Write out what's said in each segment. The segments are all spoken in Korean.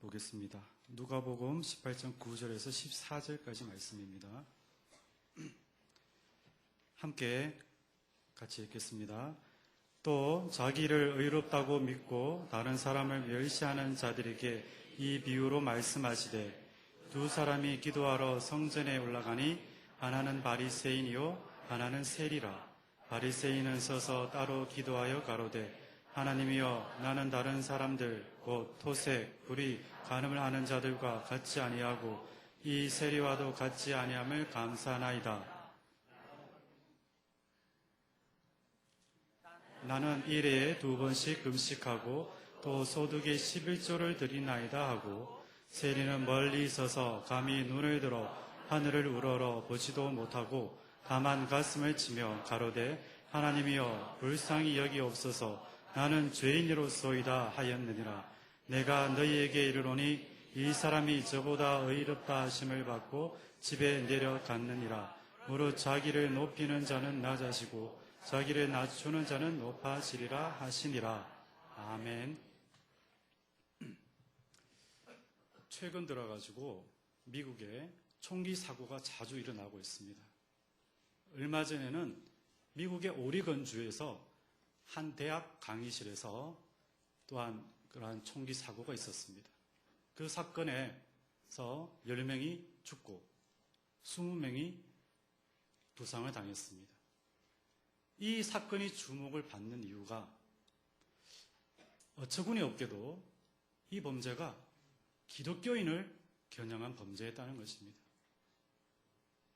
보겠습니다. 누가복음 18장 9절에서 14절까지 말씀입니다. 함께 같이 읽겠습니다. 또 자기를 의롭다고 믿고 다른 사람을 멸시하는 자들에게 이 비유로 말씀하시되 두 사람이 기도하러 성전에 올라가니 하나는 바리새인이요 하나는 세리라. 바리새인은 서서 따로 기도하여 가로되 하나님이여 나는 다른 사람들 곧 토색, 불의, 간음을 하는 자들과 같지 아니하고 이 세리와도 같지 아니함을 감사하나이다. 나는 일해에 2번씩 금식하고 또 소득의 11조를 드리나이다 하고 세리는 멀리 서서 감히 눈을 들어 하늘을 우러러 보지도 못하고 다만 가슴을 치며 가로되 하나님이여 불쌍히 여기옵소서 나는 죄인으로소이다 하였느니라. 내가 너희에게 이르노니 이 사람이 저보다 의롭다 하심을 받고 집에 내려갔느니라. 무릇 자기를 높이는 자는 낮아지고 자기를 낮추는 자는 높아지리라 하시니라. 아멘. 최근 들어가지고 미국에 총기 사고가 자주 일어나고 있습니다. 얼마 전에는 미국의 오리건주에서 한 대학 강의실에서 또한 그러한 총기 사고가 있었습니다. 그 사건에서 10명이 죽고 20명이 부상을 당했습니다. 이 사건이 주목을 받는 이유가 어처구니 없게도 이 범죄가 기독교인을 겨냥한 범죄였다는 것입니다.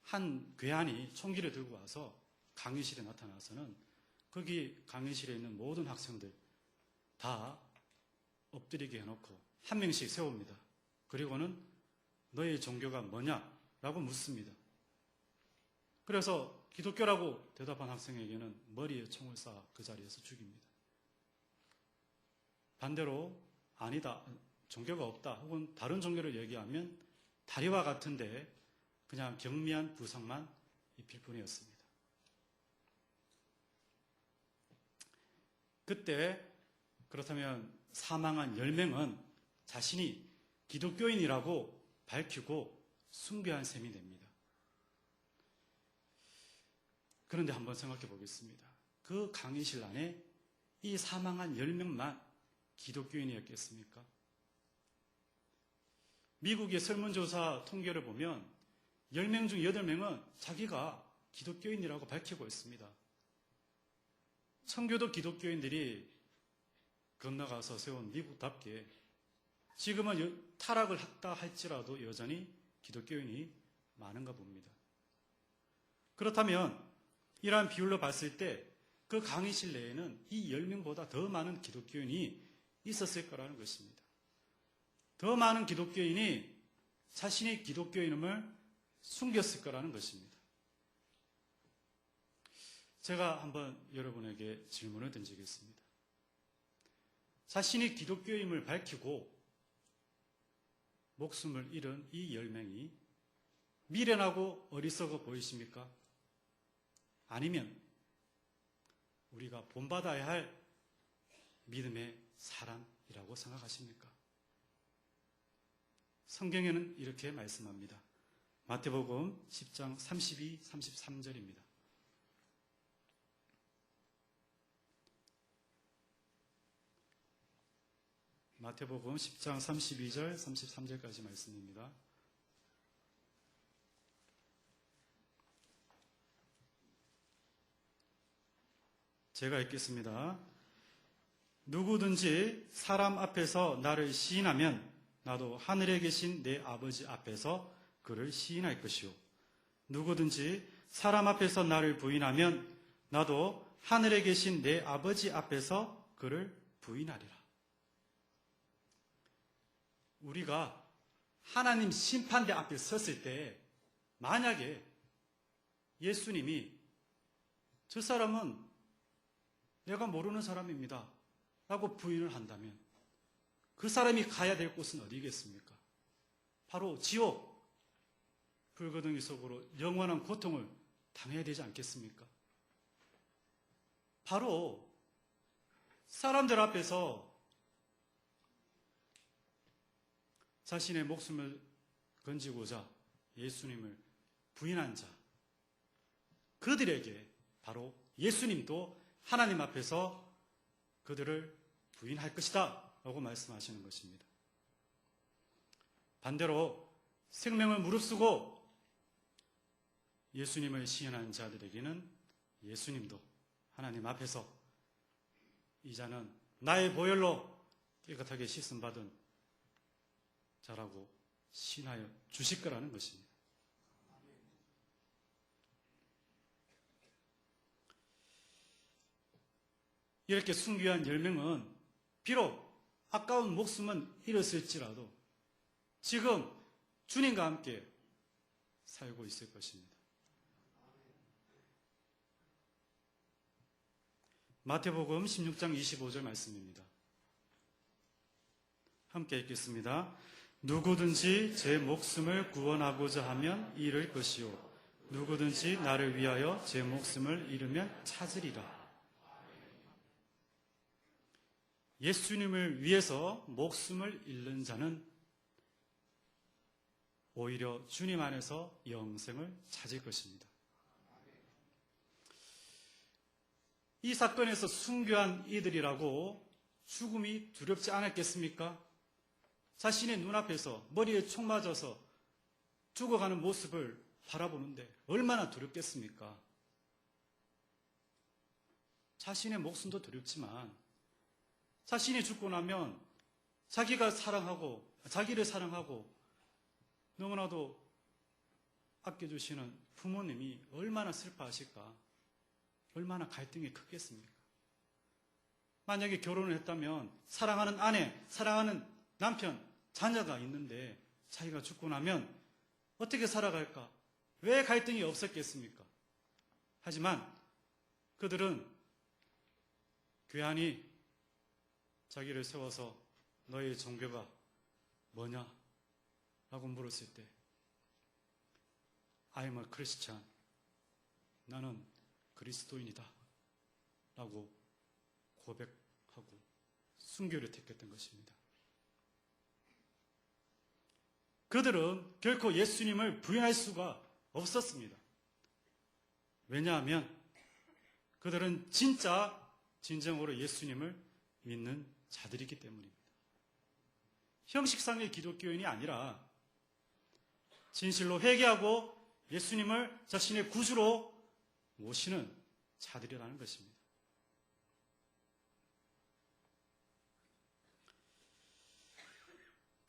한 괴한이 총기를 들고 와서 강의실에 나타나서는 거기 강의실에 있는 모든 학생들 다 엎드리게 해놓고 한 명씩 세웁니다. 그리고는 너의 종교가 뭐냐라고 묻습니다. 그래서 기독교라고 대답한 학생에게는 머리에 총을 쏴 그 자리에서 죽입니다. 반대로 아니다, 종교가 없다 혹은 다른 종교를 얘기하면 다리와 같은데 그냥 경미한 부상만 입힐 뿐이었습니다. 그때 그렇다면 사망한 10명은 자신이 기독교인이라고 밝히고 숭배한 셈이 됩니다. 그런데 한번 생각해 보겠습니다. 그 강의실 안에 이 사망한 10명만 기독교인이었겠습니까? 미국의 설문조사 통계를 보면 10명 중 8명은 자기가 기독교인이라고 밝히고 있습니다. 청교도 기독교인들이 건너가서 세운 미국답게 지금은 타락을 했다 할지라도 여전히 기독교인이 많은가 봅니다. 그렇다면 이러한 비율로 봤을 때 그 강의실 내에는 이 10명보다 더 많은 기독교인이 있었을 거라는 것입니다. 더 많은 기독교인이 자신의 기독교인임을 숨겼을 거라는 것입니다. 제가 한번 여러분에게 질문을 던지겠습니다. 자신이 기독교임을 밝히고 목숨을 잃은 이 10명이 미련하고 어리석어 보이십니까? 아니면 우리가 본받아야 할 믿음의 사람이라고 생각하십니까? 성경에는 이렇게 말씀합니다. 마태복음 10장 32, 33절입니다. 마태복음 10장 32절, 33절까지 말씀입니다. 제가 읽겠습니다. 누구든지 사람 앞에서 나를 시인하면 나도 하늘에 계신 내 아버지 앞에서 그를 시인할 것이요. 누구든지 사람 앞에서 나를 부인하면 나도 하늘에 계신 내 아버지 앞에서 그를 부인하리라. 우리가 하나님 심판대 앞에 섰을 때 만약에 예수님이 저 사람은 내가 모르는 사람입니다 라고 부인을 한다면 그 사람이 가야 될 곳은 어디겠습니까? 바로 지옥, 불거덩이 속으로 영원한 고통을 당해야 되지 않겠습니까? 바로 사람들 앞에서 자신의 목숨을 건지고자 예수님을 부인한 자, 그들에게 바로 예수님도 하나님 앞에서 그들을 부인할 것이다 라고 말씀하시는 것입니다. 반대로 생명을 무릅쓰고 예수님을 시인한 자들에게는 예수님도 하나님 앞에서 이 자는 나의 보혈로 깨끗하게 씻음받은 자라고 시인하여 주실 거라는 것입니다. 이렇게 순교한 10명은 비록 아까운 목숨은 잃었을지라도 지금 주님과 함께 살고 있을 것입니다. 마태복음 16장 25절 말씀입니다. 함께 읽겠습니다. 누구든지 제 목숨을 구원하고자 하면 잃을 것이요 누구든지 나를 위하여 제 목숨을 잃으면 찾으리라. 예수님을 위해서 목숨을 잃는 자는 오히려 주님 안에서 영생을 찾을 것입니다. 이 사건에서 순교한 이들이라고 죽음이 두렵지 않았겠습니까? 자신의 눈앞에서 머리에 총 맞아서 죽어가는 모습을 바라보는데 얼마나 두렵겠습니까? 자신의 목숨도 두렵지만 자신이 죽고 나면 자기를 사랑하고 너무나도 아껴주시는 부모님이 얼마나 슬퍼하실까? 얼마나 갈등이 크겠습니까? 만약에 결혼을 했다면 사랑하는 아내, 사랑하는 남편, 자녀가 있는데 자기가 죽고 나면 어떻게 살아갈까? 왜 갈등이 없었겠습니까? 하지만 그들은 괴한이 자기를 세워서 너의 종교가 뭐냐? 라고 물었을 때 I'm a Christian. 나는 그리스도인이다. 라고 고백하고 순교를 택했던 것입니다. 그들은 결코 예수님을 부인할 수가 없었습니다. 왜냐하면 그들은 진정으로 예수님을 믿는 자들이기 때문입니다. 형식상의 기독교인이 아니라 진실로 회개하고 예수님을 자신의 구주로 모시는 자들이라는 것입니다.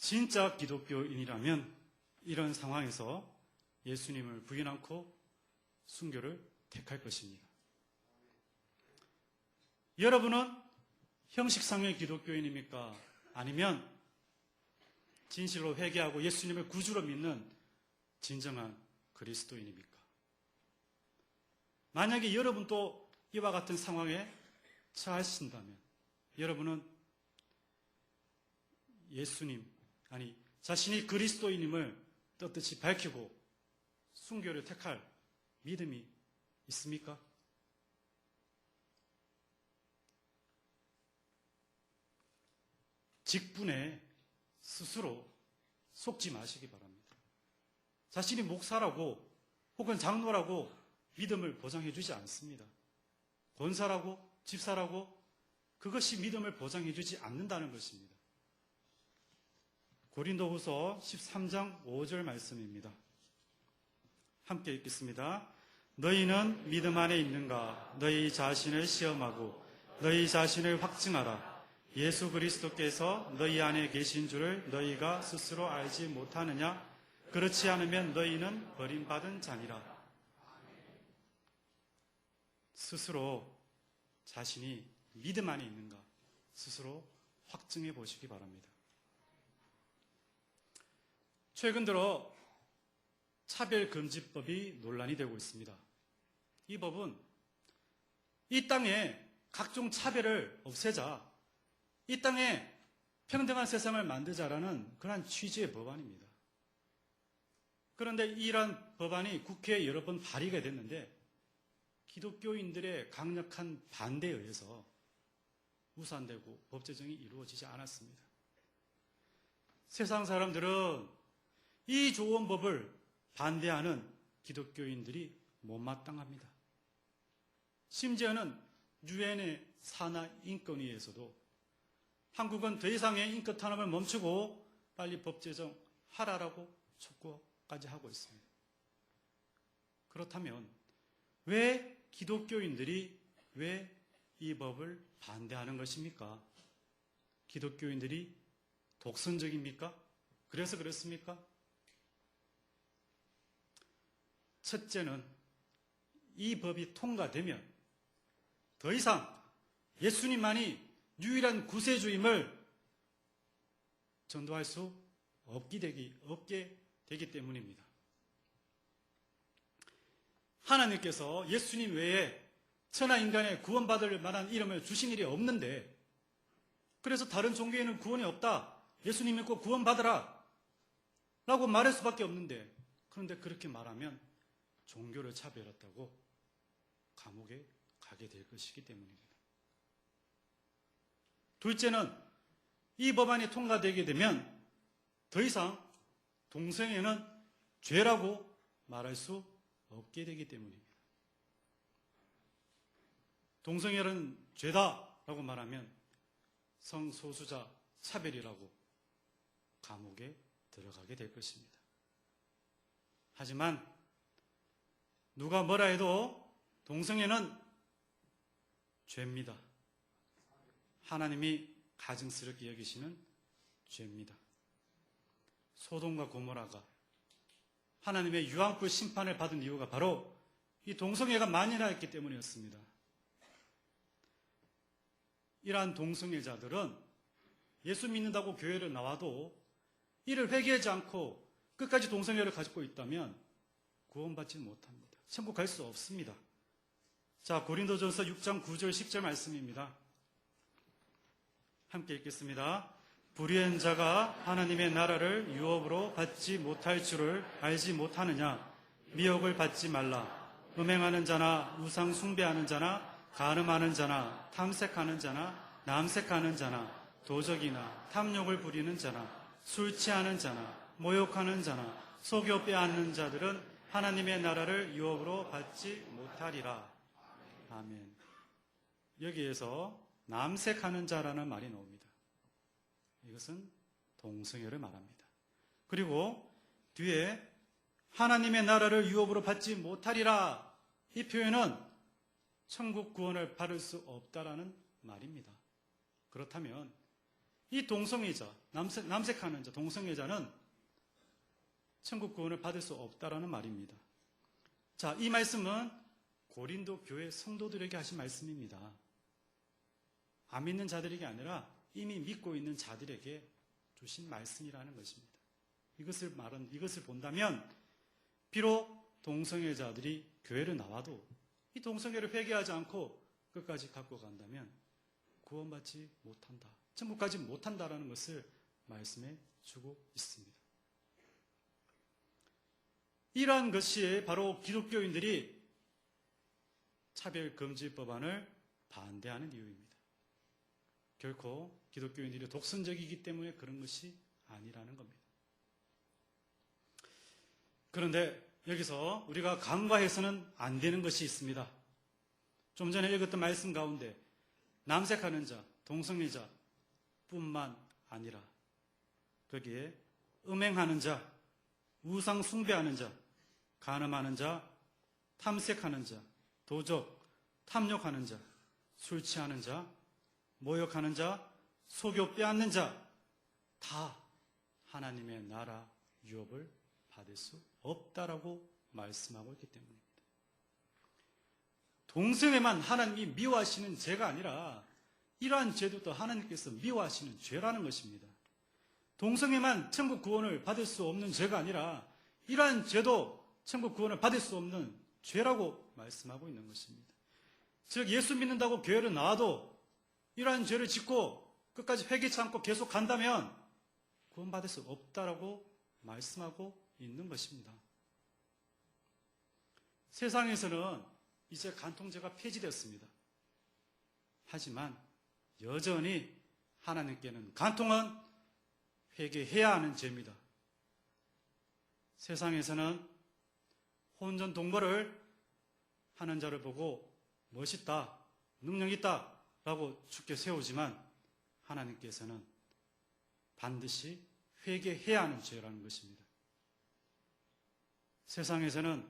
진짜 기독교인이라면 이런 상황에서 예수님을 부인 않고 순교를 택할 것입니다. 여러분은 형식상의 기독교인입니까? 아니면 진실로 회개하고 예수님을 구주로 믿는 진정한 그리스도인입니까? 만약에 여러분도 이와 같은 상황에 처하신다면 여러분은 자신이 그리스도인임을 떳떳이 밝히고 순교를 택할 믿음이 있습니까? 직분에 스스로 속지 마시기 바랍니다. 자신이 목사라고 혹은 장로라고 믿음을 보장해 주지 않습니다. 권사라고 집사라고 그것이 믿음을 보장해 주지 않는다는 것입니다. 고린도후서 13장 5절 말씀입니다. 함께 읽겠습니다. 너희는 믿음 안에 있는가? 너희 자신을 시험하고 너희 자신을 확증하라. 예수 그리스도께서 너희 안에 계신 줄을 너희가 스스로 알지 못하느냐? 그렇지 않으면 너희는 버림받은 자니라. 스스로 자신이 믿음 안에 있는가? 스스로 확증해 보시기 바랍니다. 최근 들어 차별금지법이 논란이 되고 있습니다. 이 법은 이 땅에 각종 차별을 없애자, 이 땅에 평등한 세상을 만들자라는 그러한 취지의 법안입니다. 그런데 이러한 법안이 국회에 여러 번 발의가 됐는데 기독교인들의 강력한 반대에 의해서 무산되고 법 제정이 이루어지지 않았습니다. 세상 사람들은 이 좋은 법을 반대하는 기독교인들이 못마땅합니다. 심지어는 유엔의 산하 인권위에서도 한국은 더 이상의 인권 탄압을 멈추고 빨리 법 제정하라라고 촉구까지 하고 있습니다. 그렇다면 왜 기독교인들이 왜 이 법을 반대하는 것입니까? 기독교인들이 독선적입니까? 그래서 그렇습니까? 첫째는 이 법이 통과되면 더 이상 예수님만이 유일한 구세주임을 전도할 수 없게 되기 때문입니다. 하나님께서 예수님 외에 천하 인간의 구원받을 만한 이름을 주신 일이 없는데, 그래서 다른 종교에는 구원이 없다, 예수님 믿고 구원받으라 라고 말할 수밖에 없는데, 그런데 그렇게 말하면 종교를 차별했다고 감옥에 가게 될 것이기 때문입니다. 둘째는 이 법안이 통과되게 되면 더 이상 동성애는 죄라고 말할 수 없게 되기 때문입니다. 동성애는 죄다라고 말하면 성소수자 차별이라고 감옥에 들어가게 될 것입니다. 하지만 누가 뭐라 해도 동성애는 죄입니다. 하나님이 가증스럽게 여기시는 죄입니다. 소돔과 고모라가 하나님의 유황불 심판을 받은 이유가 바로 이 동성애가 만연하였기 때문이었습니다. 이러한 동성애자들은 예수 믿는다고 교회를 나와도 이를 회개하지 않고 끝까지 동성애를 가지고 있다면 구원받지 못합니다. 천국 갈 수 없습니다. 자, 고린도전서 6장 9절 10절 말씀입니다. 함께 읽겠습니다. 불의한 자가 하나님의 나라를 유업으로 받지 못할 줄을 알지 못하느냐? 미혹을 받지 말라. 음행하는 자나 우상 숭배하는 자나 간음하는 자나 탐색하는 자나 남색하는 자나 도적이나 탐욕을 부리는 자나 술 취하는 자나 모욕하는 자나 속여 빼앗는 자들은 하나님의 나라를 유업으로 받지 못하리라. 아멘. 여기에서 남색하는 자라는 말이 나옵니다. 이것은 동성애를 말합니다. 그리고 뒤에 하나님의 나라를 유업으로 받지 못하리라, 이 표현은 천국 구원을 받을 수 없다라는 말입니다. 그렇다면 이 동성애자, 남색하는 자, 동성애자는 천국 구원을 받을 수 없다라는 말입니다. 자, 이 말씀은 고린도 교회 성도들에게 하신 말씀입니다. 안 믿는 자들에게 아니라 이미 믿고 있는 자들에게 주신 말씀이라는 것입니다. 이것을 본다면 비록 동성애자들이 교회를 나와도 이 동성애를 회개하지 않고 끝까지 갖고 간다면 구원받지 못한다, 천국 가지 못한다라는 것을 말씀해 주고 있습니다. 이러한 것이 바로 기독교인들이 차별금지 법안을 반대하는 이유입니다. 결코 기독교인들이 독선적이기 때문에 그런 것이 아니라는 겁니다. 그런데 여기서 우리가 간과해서는 안 되는 것이 있습니다. 좀 전에 읽었던 말씀 가운데 남색하는 자, 동성애자 뿐만 아니라 거기에 음행하는 자, 우상 숭배하는 자, 간음하는 자, 탐색하는 자, 도적, 탐욕하는 자, 술 취하는 자, 모욕하는 자, 속여 빼앗는 자, 다 하나님의 나라 유업을 받을 수 없다라고 말씀하고 있기 때문입니다. 동성애만 하나님이 미워하시는 죄가 아니라 이러한 죄도 또 하나님께서 미워하시는 죄라는 것입니다. 동성애만 천국 구원을 받을 수 없는 죄가 아니라 이러한 죄도 천국 구원을 받을 수 없는 죄라고 말씀하고 있는 것입니다. 즉 예수 믿는다고 교회를 나와도 이러한 죄를 짓고 끝까지 회개치 않고 계속 간다면 구원받을 수 없다라고 말씀하고 있는 것입니다. 세상에서는 이제 간통죄가 폐지되었습니다. 하지만 여전히 하나님께는 간통은 회개해야 하는 죄입니다. 세상에서는 혼전 동거를 하는 자를 보고 멋있다, 능력 있다 라고 죽게 세우지만 하나님께서는 반드시 회개해야 하는 죄라는 것입니다. 세상에서는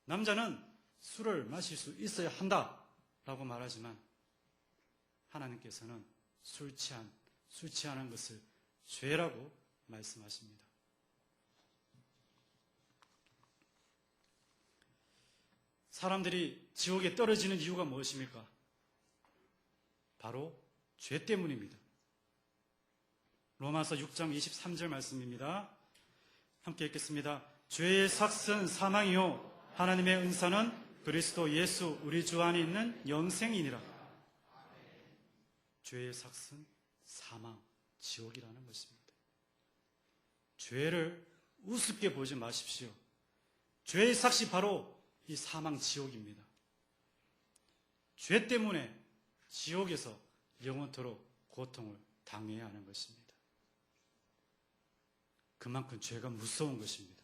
남자는 술을 마실 수 있어야 한다라고 말하지만 하나님께서는 술 취하는 것을 죄라고 말씀하십니다. 사람들이 지옥에 떨어지는 이유가 무엇입니까? 바로 죄 때문입니다. 로마서 6장 23절 말씀입니다. 함께 읽겠습니다. 죄의 삭은 사망이요 하나님의 은사는 그리스도 예수 우리 주 안에 있는 영생이니라. 죄의 삭은 사망, 지옥이라는 것입니다. 죄를 우습게 보지 마십시오. 죄의 삭이 바로 이 사망 지옥입니다. 죄 때문에 지옥에서 영원토록 고통을 당해야 하는 것입니다. 그만큼 죄가 무서운 것입니다.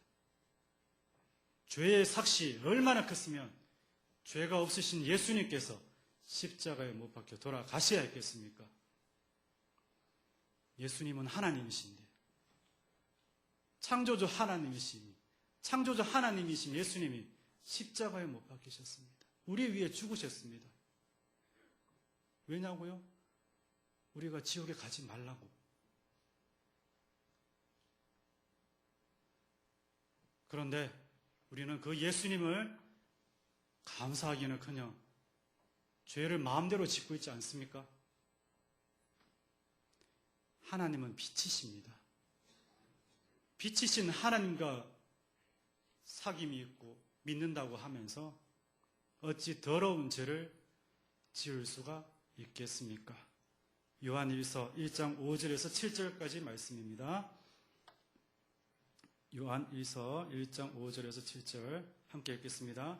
죄의 삭이 얼마나 컸으면 죄가 없으신 예수님께서 십자가에 못 박혀 돌아가셔야 했겠습니까? 예수님은 하나님이신데 창조주 하나님이신 예수님이 십자가에 못 박히셨습니다. 우리 위해 죽으셨습니다. 왜냐고요? 우리가 지옥에 가지 말라고. 그런데 우리는 그 예수님을 감사하기는커녕 죄를 마음대로 짓고 있지 않습니까? 하나님은 빛이십니다. 빛이신 하나님과 사귐이 있고 믿는다고 하면서 어찌 더러운 죄를 지을 수가 있겠습니까? 요한일서 1장 5절에서 7절까지 말씀입니다. 요한일서 1장 5절에서 7절 함께 읽겠습니다.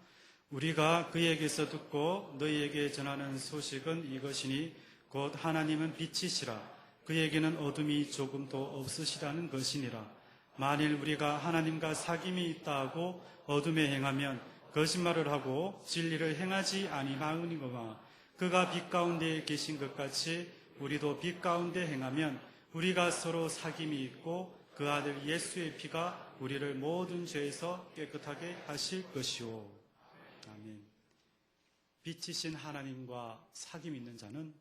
우리가 그에게서 듣고 너희에게 전하는 소식은 이것이니 곧 하나님은 빛이시라. 그에게는 어둠이 조금도 없으시다는 것이니라. 만일 우리가 하나님과 사귐이 있다 하고 어둠에 행하면 거짓말을 하고 진리를 행하지 아니하느니라. 그가 빛 가운데 계신 것 같이 우리도 빛 가운데 행하면 우리가 서로 사귐이 있고 그 아들 예수의 피가 우리를 모든 죄에서 깨끗하게 하실 것이오. 아멘. 빛이신 하나님과 사귐 있는 자는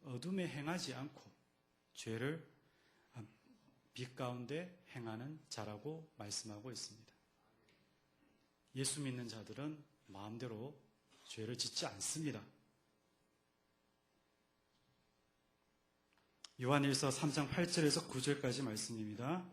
어둠에 행하지 않고 죄를 빛 가운데 행하는 자라고 말씀하고 있습니다. 예수 믿는 자들은 마음대로 죄를 짓지 않습니다. 요한일서 3장 8절에서 9절까지 말씀입니다.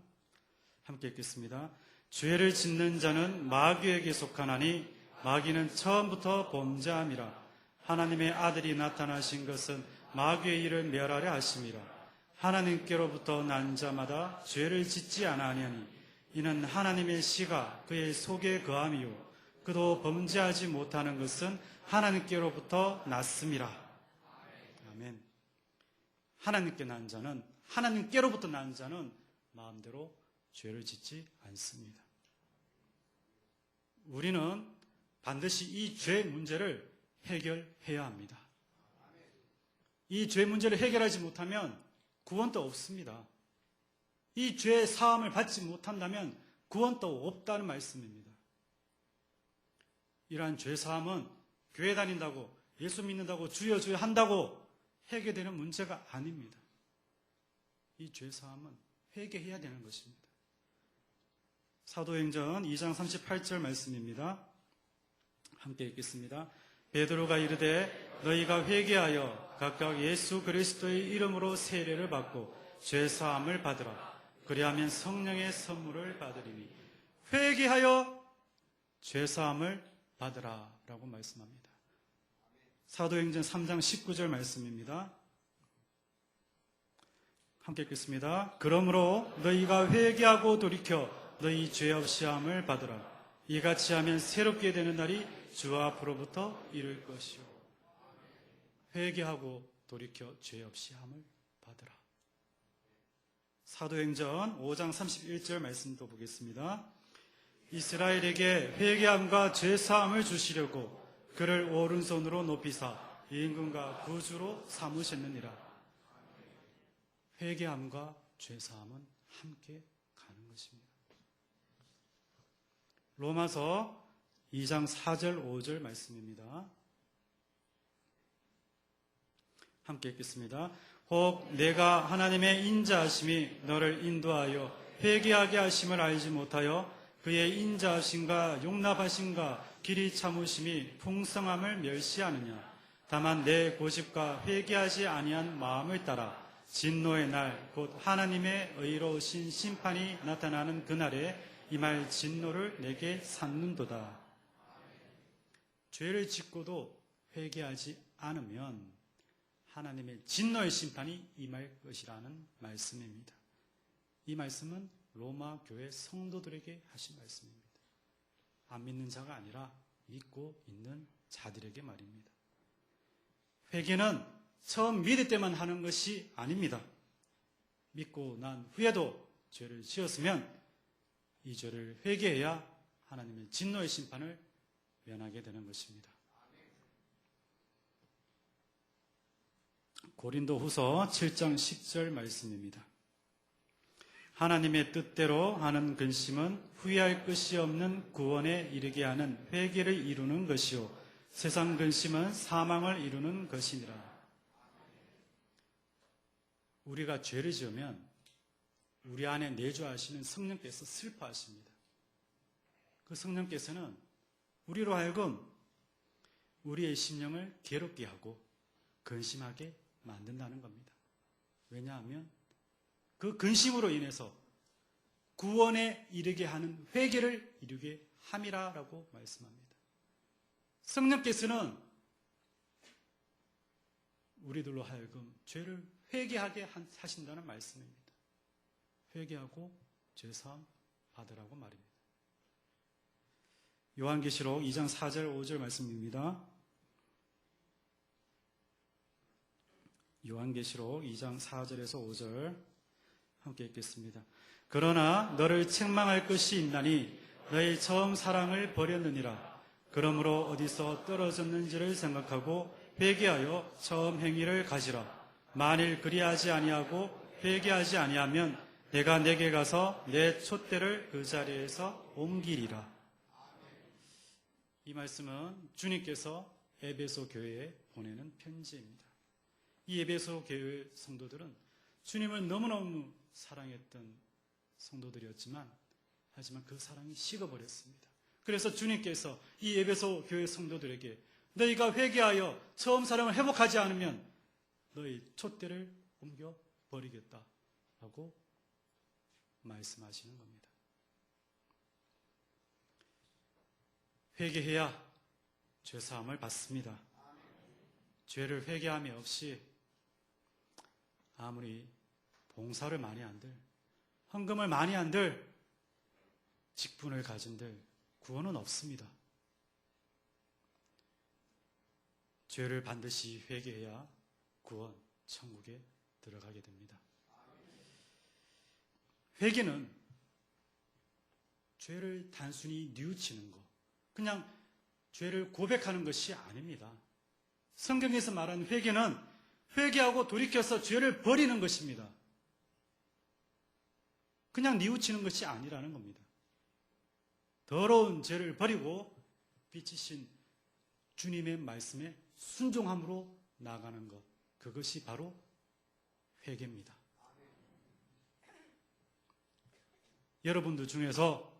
함께 읽겠습니다. 죄를 짓는 자는 마귀에게 속하나니 마귀는 처음부터 범죄함이라. 하나님의 아들이 나타나신 것은 마귀의 일을 멸하려 하심이라. 하나님께로부터 난 자마다 죄를 짓지 아니하니 이는 하나님의 씨가 그의 속에 거함이요 그도 범죄하지 못하는 것은 하나님께로부터 났음이라. 아멘. 하나님께로부터 난 자는 마음대로 죄를 짓지 않습니다. 우리는 반드시 이 죄 문제를 해결해야 합니다. 이 죄 문제를 해결하지 못하면 구원도 없습니다. 이 죄의 사함을 받지 못한다면 구원도 없다는 말씀입니다. 이러한 죄 사함은 교회 다닌다고 예수 믿는다고 주여 주여 한다고 해결되는 문제가 아닙니다. 이 죄 사함은 회개해야 되는 것입니다. 사도행전 2장 38절 말씀입니다. 함께 읽겠습니다. 베드로가 이르되 너희가 회개하여 각각 예수 그리스도의 이름으로 세례를 받고 죄 사함을 받으라. 그리하면 성령의 선물을 받으리니. 회개하여 죄 사함을 받으라 라고 말씀합니다. 사도행전 3장 19절 말씀입니다. 함께 읽겠습니다. 그러므로 너희가 회개하고 돌이켜 너희 죄 없이 함을 받으라. 이같이 하면 새롭게 되는 날이 주 앞으로부터 이룰 것이요. 회개하고 돌이켜 죄 없이 함을 받으라. 사도행전 5장 31절 말씀도 보겠습니다. 이스라엘에게 회개함과 죄사함을 주시려고 그를 오른손으로 높이사 임금과 구주로 삼으셨느니라. 회개함과 죄사함은 함께 가는 것입니다. 로마서 2장 4절 5절 말씀입니다. 함께 읽겠습니다. 혹 내가 하나님의 인자하심이 너를 인도하여 회개하게 하심을 알지 못하여 그의 인자하심과 용납하심과 길이 참으심이 풍성함을 멸시하느냐. 다만 내 고집과 회개하지 아니한 마음을 따라 진노의 날 곧 하나님의 의로우신 심판이 나타나는 그날에 임할 진노를 내게 샀는도다. 죄를 짓고도 회개하지 않으면 하나님의 진노의 심판이 임할 것이라는 말씀입니다. 이 말씀은 로마 교회 성도들에게 하신 말씀입니다. 안 믿는 자가 아니라 믿고 있는 자들에게 말입니다. 회개는 처음 믿을 때만 하는 것이 아닙니다. 믿고 난 후에도 죄를 지었으면 이 죄를 회개해야 하나님의 진노의 심판을 면하게 되는 것입니다. 고린도후서 7장 10절 말씀입니다. 하나님의 뜻대로 하는 근심은 후회할 것이 없는 구원에 이르게 하는 회개를 이루는 것이요 세상 근심은 사망을 이루는 것이니라. 우리가 죄를 지으면 우리 안에 내주하시는 성령께서 슬퍼하십니다. 그 성령께서는 우리로 하여금 우리의 심령을 괴롭게 하고 근심하게 만든다는 겁니다. 왜냐하면 그 근심으로 인해서 구원에 이르게 하는 회개를 이루게 함이라라고 말씀합니다. 성령께서는 우리들로 하여금 죄를 회개하게 하신다는 말씀입니다. 회개하고 죄사함 받으라고 말입니다. 요한계시록 2장 4절 5절 말씀입니다. 요한계시록 2장 4절에서 5절 함께 읽겠습니다. 그러나 너를 책망할 것이 있나니 너의 처음 사랑을 버렸느니라. 그러므로 어디서 떨어졌는지를 생각하고 회개하여 처음 행위를 가지라. 만일 그리하지 아니하고 회개하지 아니하면 내가 내게 가서 내 촛대를 그 자리에서 옮기리라. 이 말씀은 주님께서 에베소 교회에 보내는 편지입니다. 이 에베소 교회 성도들은 주님을 너무너무 사랑했던 성도들이었지만 하지만 그 사랑이 식어버렸습니다. 그래서 주님께서 이 에베소 교회 성도들에게 너희가 회개하여 처음 사랑을 회복하지 않으면 너희 촛대를 옮겨 버리겠다라고 말씀하시는 겁니다. 회개해야 죄사함을 받습니다. 죄를 회개함이 없이 아무리 봉사를 많이 한들, 헌금을 많이 한들, 직분을 가진들 구원은 없습니다. 죄를 반드시 회개해야 구원, 천국에 들어가게 됩니다. 회개는 죄를 단순히 뉘우치는 것, 그냥 죄를 고백하는 것이 아닙니다. 성경에서 말하는 회개는 회개하고 돌이켜서 죄를 버리는 것입니다. 그냥 뉘우치는 것이 아니라는 겁니다. 더러운 죄를 버리고 빛이신 주님의 말씀에 순종함으로 나아가는 것, 그것이 바로 회개입니다. 여러분들 중에서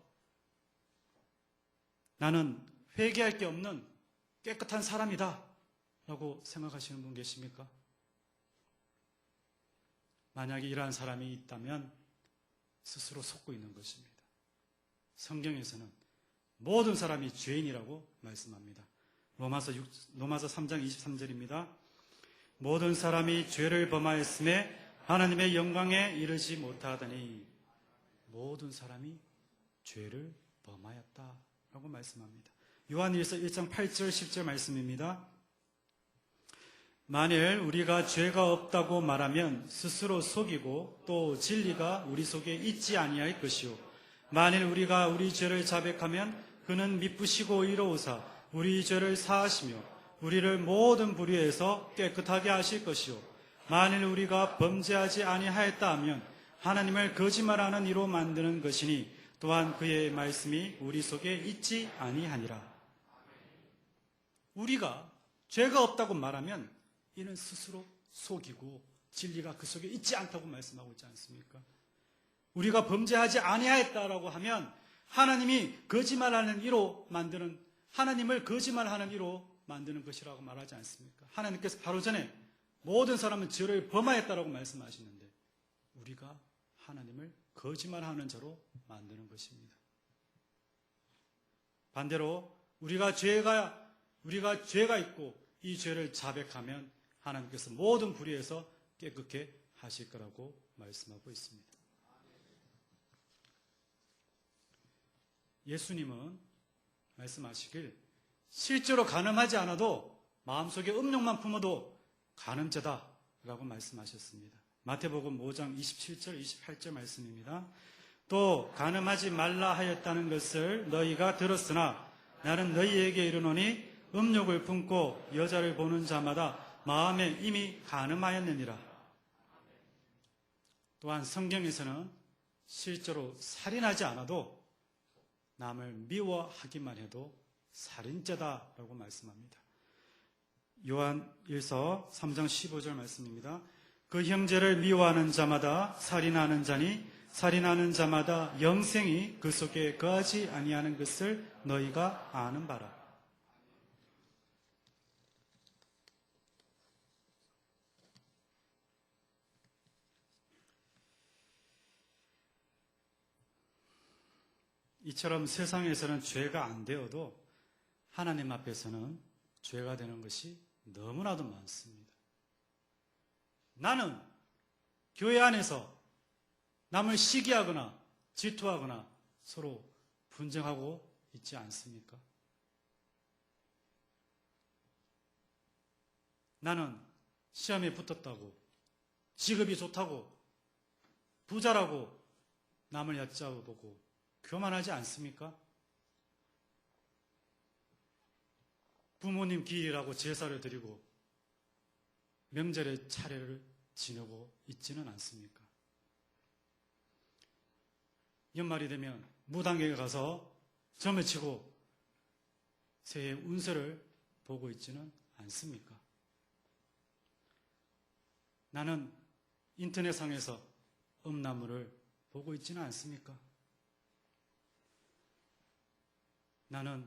나는 회개할 게 없는 깨끗한 사람이다 라고 생각하시는 분 계십니까? 만약에 이러한 사람이 있다면 스스로 속고 있는 것입니다. 성경에서는 모든 사람이 죄인이라고 말씀합니다. 로마서 3장 23절입니다. 모든 사람이 죄를 범하였음에 하나님의 영광에 이르지 못하더니 모든 사람이 죄를 범하였다라고 말씀합니다. 요한일서 1장 8절 10절 말씀입니다. 만일 우리가 죄가 없다고 말하면 스스로 속이고 또 진리가 우리 속에 있지 아니할 것이요 만일 우리가 우리 죄를 자백하면 그는 미쁘시고 의로우사 우리 죄를 사하시며 우리를 모든 불의에서 깨끗하게 하실 것이요 만일 우리가 범죄하지 아니하였다 하면 하나님을 거짓말하는 이로 만드는 것이니 또한 그의 말씀이 우리 속에 있지 아니하니라. 우리가 죄가 없다고 말하면 이는 스스로 속이고 진리가 그 속에 있지 않다고 말씀하고 있지 않습니까? 우리가 범죄하지 아니하였다라고 하면 하나님이 거짓말하는 이로 만드는 하나님을 거짓말하는 이로 만드는 것이라고 말하지 않습니까? 하나님께서 바로 전에 모든 사람은 죄를 범하였다라고 말씀하시는데 우리가 하나님을 거짓말하는 자로 만드는 것입니다. 반대로 우리가 죄가 있고 이 죄를 자백하면 하나님께서 모든 불의에서 깨끗게 하실 거라고 말씀하고 있습니다. 예수님은 말씀하시길 실제로 간음하지 않아도 마음속에 음욕만 품어도 간음죄다라고 말씀하셨습니다. 마태복음 5장 27절 28절 말씀입니다. 또 간음하지 말라 하였다는 것을 너희가 들었으나 나는 너희에게 이르노니 음욕을 품고 여자를 보는 자마다 마음에 이미 간음하였느니라. 또한 성경에서는 실제로 살인하지 않아도 남을 미워하기만 해도 살인죄다라고 말씀합니다. 요한 1서 3장 15절 말씀입니다. 그 형제를 미워하는 자마다 살인하는 자니 살인하는 자마다 영생이 그 속에 거하지 아니하는 것을 너희가 아는 바라. 이처럼 세상에서는 죄가 안 되어도 하나님 앞에서는 죄가 되는 것이 너무나도 많습니다. 나는 교회 안에서 남을 시기하거나 질투하거나 서로 분쟁하고 있지 않습니까? 나는 시험에 붙었다고, 직업이 좋다고, 부자라고 남을 얕잡아보고 교만하지 않습니까? 부모님 기일하고 제사를 드리고 명절에 차례를 지내고 있지는 않습니까? 연말이 되면 무당에 가서 점을 치고 새해 운세를 보고 있지는 않습니까? 나는 인터넷상에서 음란물을 보고 있지는 않습니까? 나는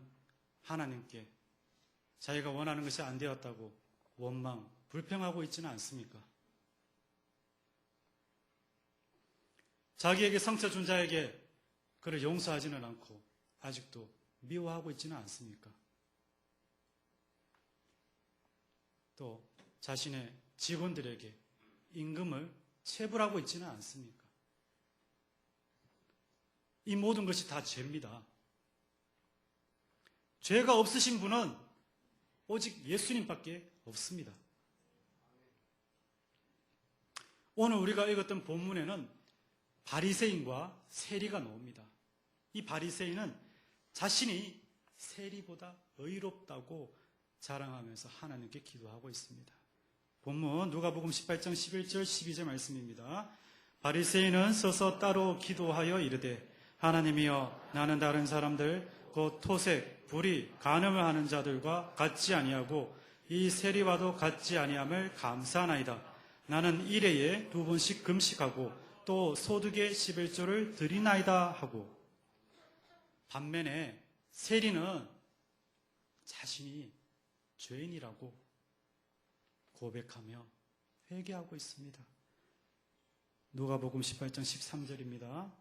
하나님께 자기가 원하는 것이 안 되었다고 원망, 불평하고 있지는 않습니까? 자기에게 상처 준 자에게 그를 용서하지는 않고 아직도 미워하고 있지는 않습니까? 또 자신의 직원들에게 임금을 체불하고 있지는 않습니까? 이 모든 것이 다 죄입니다. 죄가 없으신 분은 오직 예수님밖에 없습니다. 오늘 우리가 읽었던 본문에는 바리새인과 세리가 나옵니다. 이 바리새인은 자신이 세리보다 의롭다고 자랑하면서 하나님께 기도하고 있습니다. 본문 누가복음 18장 11절 12절 말씀입니다. 바리새인은 서서 따로 기도하여 이르되 하나님이여 나는 다른 사람들 곧 토색, 불의, 간음을 하는 자들과 같지 아니하고 이 세리와도 같지 아니함을 감사하나이다. 나는 일회에 2번씩 금식하고 또 소득의 11조를 드리나이다 하고 반면에 세리는 자신이 죄인이라고 고백하며 회개하고 있습니다. 누가복음 18장 13절입니다.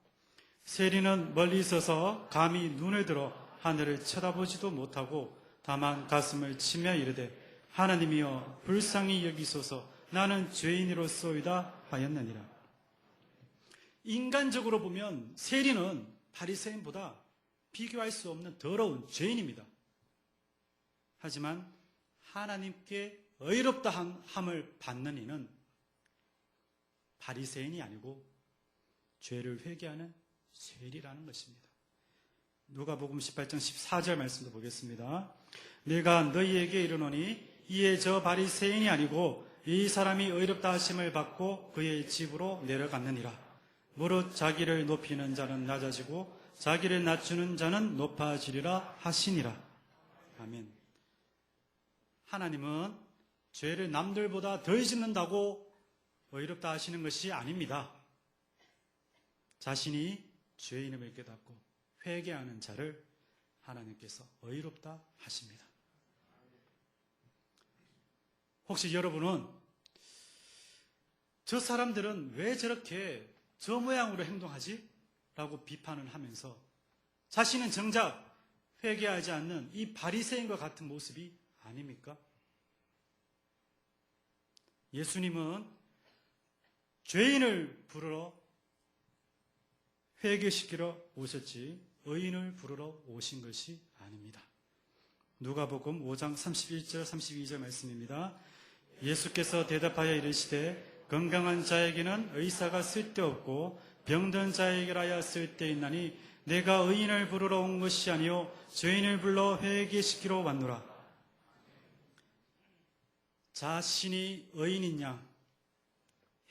세리는 멀리 있어서 감히 눈을 들어 하늘을 쳐다보지도 못하고 다만 가슴을 치며 이르되 하나님이여 불쌍히 여기소서 나는 죄인이로소이다 하였느니라. 인간적으로 보면 세리는 바리새인보다 비교할 수 없는 더러운 죄인입니다. 하지만 하나님께 의롭다 함을 받는 이는 바리새인이 아니고 죄를 회개하는 쇠리라는 것입니다. 누가복음 18장 14절 말씀도 보겠습니다. 내가 너희에게 이르노니 이에 저 바리새인이 아니고 이 사람이 의롭다 하심을 받고 그의 집으로 내려갔느니라. 무릇 자기를 높이는 자는 낮아지고 자기를 낮추는 자는 높아지리라 하시니라. 아멘. 하나님은 죄를 남들보다 덜 짓는다고 의롭다 하시는 것이 아닙니다. 자신이 죄인임을 깨닫고 회개하는 자를 하나님께서 의롭다 하십니다. 혹시 여러분은 저 사람들은 왜 저렇게 저 모양으로 행동하지? 라고 비판을 하면서 자신은 정작 회개하지 않는 이 바리새인과 같은 모습이 아닙니까? 예수님은 죄인을 부르러 회개시키러 오셨지 의인을 부르러 오신 것이 아닙니다. 누가복음 5장 31절 32절 말씀입니다. 예수께서 대답하여 이르시되 건강한 자에게는 의사가 쓸데없고 병든 자에게라야 쓸데있나니 내가 의인을 부르러 온 것이 아니요 죄인을 불러 회개시키러 왔노라. 자신이 의인인 양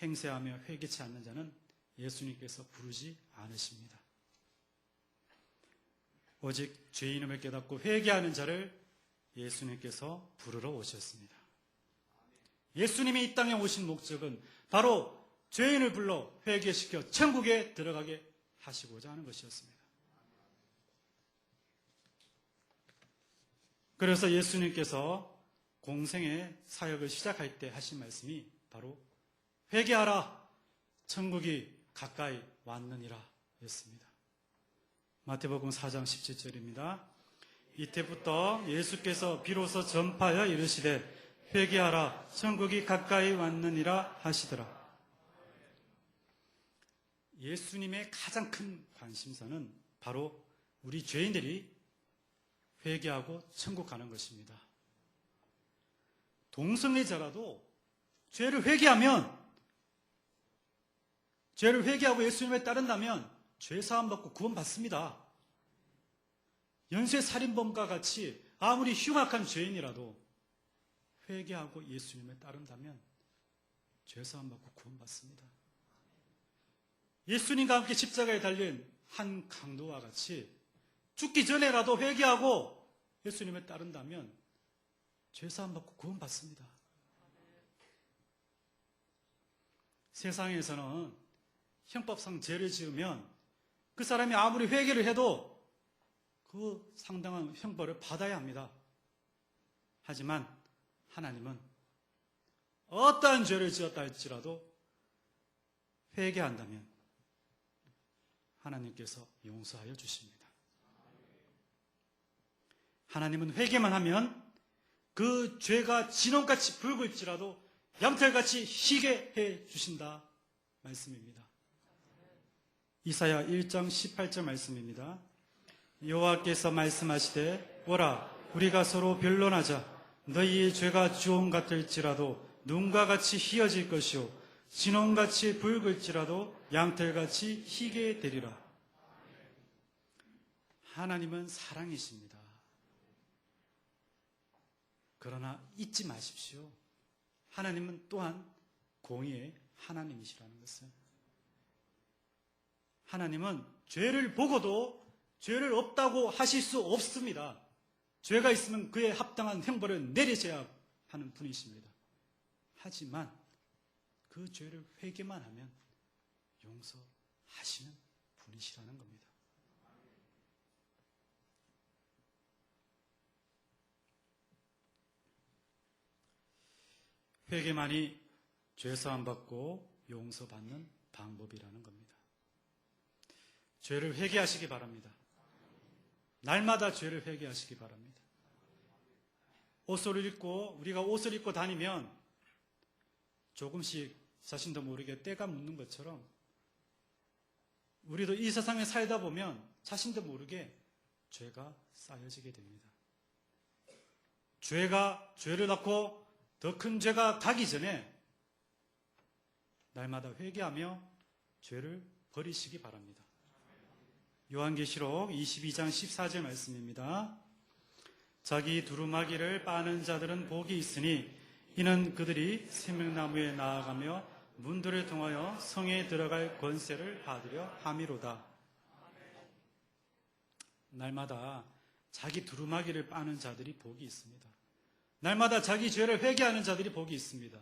행세하며 회개치 않는 자는 예수님께서 부르지 않으십니다. 오직 죄인임을 깨닫고 회개하는 자를 예수님께서 부르러 오셨습니다. 예수님이 이 땅에 오신 목적은 바로 죄인을 불러 회개시켜 천국에 들어가게 하시고자 하는 것이었습니다. 그래서 예수님께서 공생의 사역을 시작할 때 하신 말씀이 바로 회개하라 천국이 가까이 왔느니라 였습니다. 마태복음 4장 17절입니다. 이때부터 예수께서 비로소 전파하여 이르시되 회개하라 천국이 가까이 왔느니라 하시더라. 예수님의 가장 큰 관심사는 바로 우리 죄인들이 회개하고 천국 가는 것입니다. 동성애자라도 죄를 회개하고 예수님에 따른다면 죄 사함 받고 구원 받습니다. 연쇄 살인범과 같이 아무리 흉악한 죄인이라도 회개하고 예수님에 따른다면 죄 사함 받고 구원 받습니다. 예수님과 함께 십자가에 달린 한 강도와 같이 죽기 전에라도 회개하고 예수님에 따른다면 죄사함 받고 구원 받습니다. 세상에서는 형법상 죄를 지으면 그 사람이 아무리 회개를 해도 그 상당한 형벌을 받아야 합니다. 하지만 하나님은 어떠한 죄를 지었다 할지라도 회개한다면 하나님께서 용서하여 주십니다. 하나님은 회개만 하면 그 죄가 진홍같이 붉을지라도 양털같이 희게 해 주신다 말씀입니다. 이사야 1장 18절 말씀입니다. 여호와께서 말씀하시되 오라 우리가 서로 변론하자. 너희의 죄가 주홍 같을지라도 눈과 같이 희어질 것이요 진홍같이 붉을지라도 양털같이 희게 되리라. 하나님은 사랑이십니다. 그러나 잊지 마십시오. 하나님은 또한 공의의 하나님이시라는 것을. 하나님은 죄를 보고도 죄를 없다고 하실 수 없습니다. 죄가 있으면 그에 합당한 형벌을 내리셔야 하는 분이십니다. 하지만 그 죄를 회개만 하면 용서하시는 분이시라는 겁니다. 회개만이 죄사함 받고 용서받는 방법이라는 겁니다. 죄를 회개하시기 바랍니다. 날마다 죄를 회개하시기 바랍니다. 우리가 옷을 입고 다니면 조금씩 자신도 모르게 때가 묻는 것처럼 우리도 이 세상에 살다 보면 자신도 모르게 죄가 쌓여지게 됩니다. 죄가 죄를 낳고 더 큰 죄가 가기 전에 날마다 회개하며 죄를 버리시기 바랍니다. 요한계시록 22장 14절 말씀입니다. 자기 두루마기를 빠는 자들은 복이 있으니 이는 그들이 생명나무에 나아가며 문들을 통하여 성에 들어갈 권세를 받으려 함이로다. 날마다 자기 두루마기를 빠는 자들이 복이 있습니다. 날마다 자기 죄를 회개하는 자들이 복이 있습니다.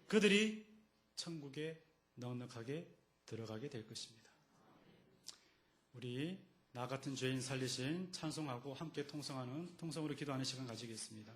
그들이 천국에 넉넉하게 들어가게 될 것입니다. 우리 나 같은 죄인 살리신 찬송하고 함께 통성으로 기도하는 시간 가지겠습니다.